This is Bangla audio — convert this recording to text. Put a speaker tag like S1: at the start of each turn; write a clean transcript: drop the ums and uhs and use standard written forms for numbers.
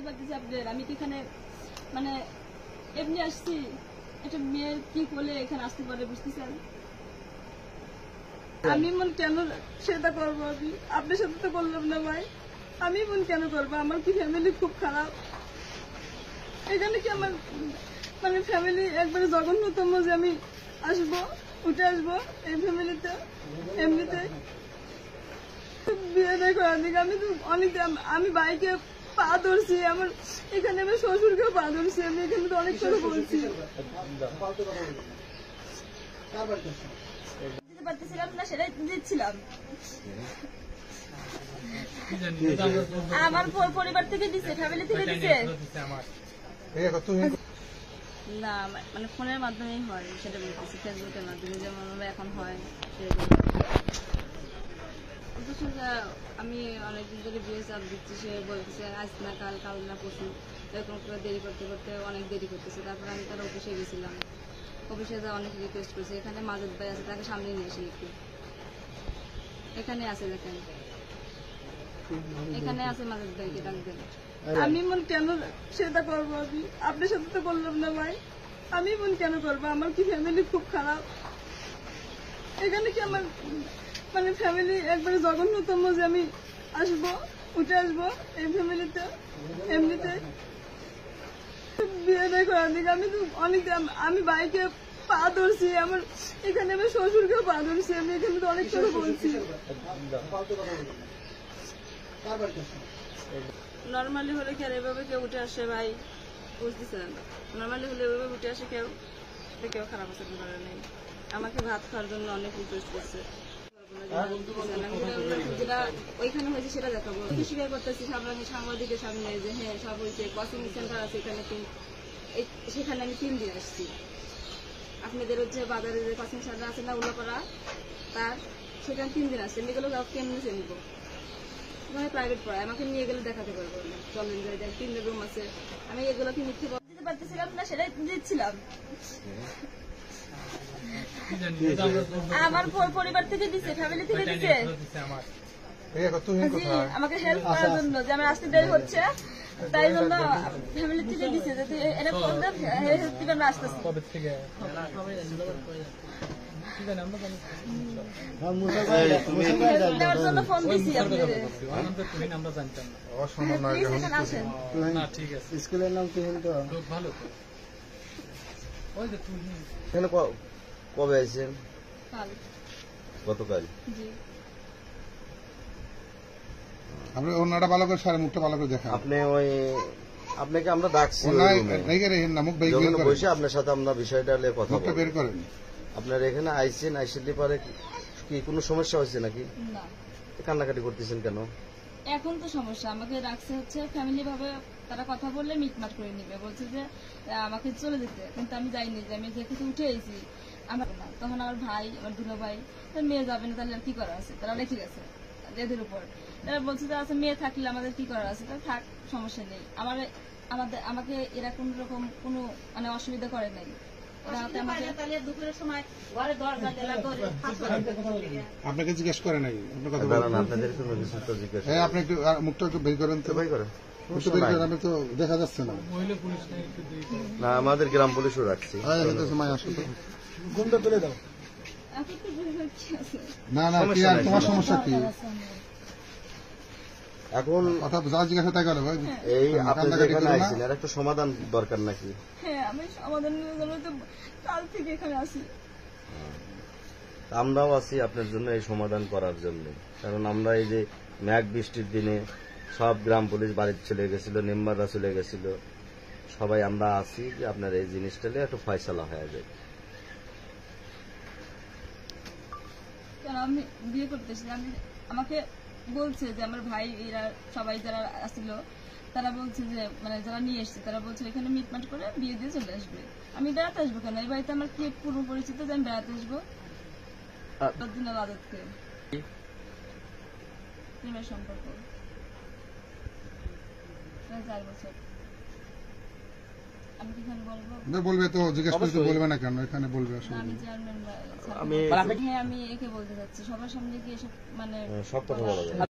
S1: পারতেছি আপনাদের আমি কি এখানে মানে এমনি আসছি, একটা মেয়ের কি করলে এখানে আসতে পারে বুঝতেছেন? আমি মন কেন সেটা করবো? আমি আপনার সাথে তো করলাম না ভাই, আমি মন কেন করবো? আমার কি ফ্যামিলি খুব খারাপ, এখানে কি আমার মানে ফ্যামিলি একবারে জঘন্যতম যে আমি আসবো, উঠে আসবো এই ফ্যামিলিতে এমনিতে বিয়ে দেয় করার দিকে। আমি তো অনেক আমি বাইকে পা ধরছি, আমার এখানে আমার শ্বশুরকেও পা ধরছি, আমি এখানে তো অনেক কথা বলছি। দিতে পারতেছিলাম না, সেটাই দিচ্ছিলাম। আমার পরিবার থেকে দিচ্ছে, ফ্যামিলি থেকে দিচ্ছে না, মানে ফোনের মাধ্যমেই হয় সেটা বলতেছি, ফেসবুকের মাধ্যমে যেমন এখন হয় সেরকম। আমি অনেকদিন ধরে বিয়ে চাপ দিচ্ছি, সে বলতেছে আজ না কাল, কাল না পরশু, এরকম করে দেরি করতে করতে অনেক দেরি করতেছে। তারপর আমি তার অফিসে গেছিলাম, অফিসে যা অনেক রিকোয়েস্ট করেছে। এখানে মাজেদ ভাই আছে, তাকে সামনে নিয়ে এসে একটু এখানে আছে, দেখেন এখানে আছে মাজেদ ভাইকে ডাকবেন। আমি মন কেন সেটা করবো? আমি আপনার সাথে তো করলাম না ভাই, আমি মন কেন করবো? আমার কি ফ্যামিলি খুব খারাপ, এখানে কি আমার মানে ফ্যামিলি একবারে জঘন্যতম যে আমি আসবো, উঠে আসবো এই ফ্যামিলিতে এমনিতে বিয়ে দেয় করার দিকে। আমি তো অনেক আমি বাইকে পা ধরছি, আমার এখানে আমার শ্বশুরকেও পা ধরছি, আমি এখানে তো অনেক কথা বলছি। নর্মালি হলে কি আর এভাবে কেউ উঠে আসে ভাই? বুঝতেছেন, নর্মালি হলে এভাবে উঠে আসে কেউ? কেউ খারাপ আচরণ করে নেই, আমাকে ভাত খাওয়ার জন্য অনেক রিকোয়েস্ট করছে। যেটা ওইখানে হয়েছে সেটা দেখাবো, স্বীকার করতেছি সাংবাদিকের সামনে যে হ্যাঁ সব হয়েছে। কোচিং সেন্টার আছে এখানে, সেখানে আমি 3 দিন আসছি। আপনাদের হচ্ছে বাজারে যে কোচিং সেন্টার আছে না উল্লাপাড়া, তার সেখানে 3 দিন আসছে। এগুলো কেমনি নিব মানে প্রাইভেট পড়ায়, আমাকে নিয়ে গেলে দেখাতে পারবো না। চলেন যাই, 3 রুম আছে, আমি এগুলোকে মিথ্যে দিতে পারতেছিলাম না, সেটাই দিচ্ছিলাম। আমার পরিবার থেকে দিচ্ছে, ফ্যামিলি থেকে দিচ্ছে আমাকে হেল্প করার জন্য, যে আমার আসতে দেরি হচ্ছে তাই জন্য ফ্যামিলি থেকে দিচ্ছে, যাতে এটা হেল্প দিবে না আসতেছে। দেওয়ার জন্য ফোন দিচ্ছি আপনাদের।
S2: স্কুলের নাম কি বলতো? কবে আইছেন? গতকাল।
S3: আপনি অন্যটা ভালো করে সারে, মুখটা ভালো করে দেখা।
S2: আপনি ওই আপনাকে আমরা ডাকছি বসে, আপনার সাথে আমরা বিষয়টা নিয়ে কথা
S3: বের করেন।
S2: আপনার এখানে আইসেন, আইসিতে পারে কি কোনো সমস্যা হয়েছে নাকি?
S1: না।
S2: কান্নাকাটি করতেছেন কেন?
S1: এখন তো সমস্যা আমাকে রাখছে হচ্ছে ফ্যামিলি ভাবে, তারা কথা বললে মিটমাট করে নিবে, বলছে যে আমাকে চলে যেতে, কিন্তু আমি যাইনি, যে আমি যেহেতু উঠে এসেছি আমার না। তখন আমার ভাই, আমার দুলো ভাই, মেয়ে যাবে না তাহলে আর কি করার আছে, তারা রেখে গেছে এদের উপর। তারা বলছে যে আচ্ছা মেয়ে থাকলে আমাদের কি করার আছে, তাহলে থাক, সমস্যা নেই। আমাকে এরা কোন রকম কোনো মানে অসুবিধা করে নাই।
S3: আপনাকে জিজ্ঞেস করে নাই? আপনি একটু মুখটা একটু বের করেন তো, ভাই করেন তো, দেখা যাচ্ছে না।
S2: না, আমাদের গ্রাম পুলিশও রাখছি।
S3: ঘুমটা তুলে দাও। না না, কি আর তোমার সমস্যা কি?
S2: এখন
S3: কথা যা জিজ্ঞাসা তাই করে ভাই।
S2: এই আপনাদের এখানে আইছেন, এর একটা সমাধান দরকার নাকি?
S1: হ্যাঁ, আমি সমাধানের জন্য তো কাল থেকে এখানে আসি।
S2: আমরাও আছি আপনার জন্য এই সমাধান করার জন্য, কারণ আমরা এই যে মেঘ বৃষ্টির দিনে সব গ্রাম পুলিশ বাড়িতে চলে গেছিল, মেম্বাররা চলে গেছিল, সবাই আমরা আছি যে আপনার এই জিনিসটা নিয়ে একটু ফয়সালা হয়ে যায়।
S1: আমি বিয়ে করতেছি, আমাকে বলছে যে আমার ভাই এরা সবাই যারা আসছিল তারা বলছে যে মানে যারা নিয়ে এসছে তারা বলছে এখানে মিটমাট করে বিয়ে দিয়ে চলে আসবে। আমি বেড়াতে আসবো কেন? এই বাড়িতে আমার কি পূর্ব পরিচিত যে আমি বেড়াতে আসবো? আজাদকে প্রেমের সম্পর্ক 4 বছর। আমি কিখানে বলবো?
S3: বলবে তো, জিজ্ঞেস করতে বলবে না কেন? এখানে বলবে।
S1: আমি চেয়ারম্যান, আমি একে বলতে চাচ্ছি সবার সামনে কি এসব মানে
S2: সব কথা বলা যায়।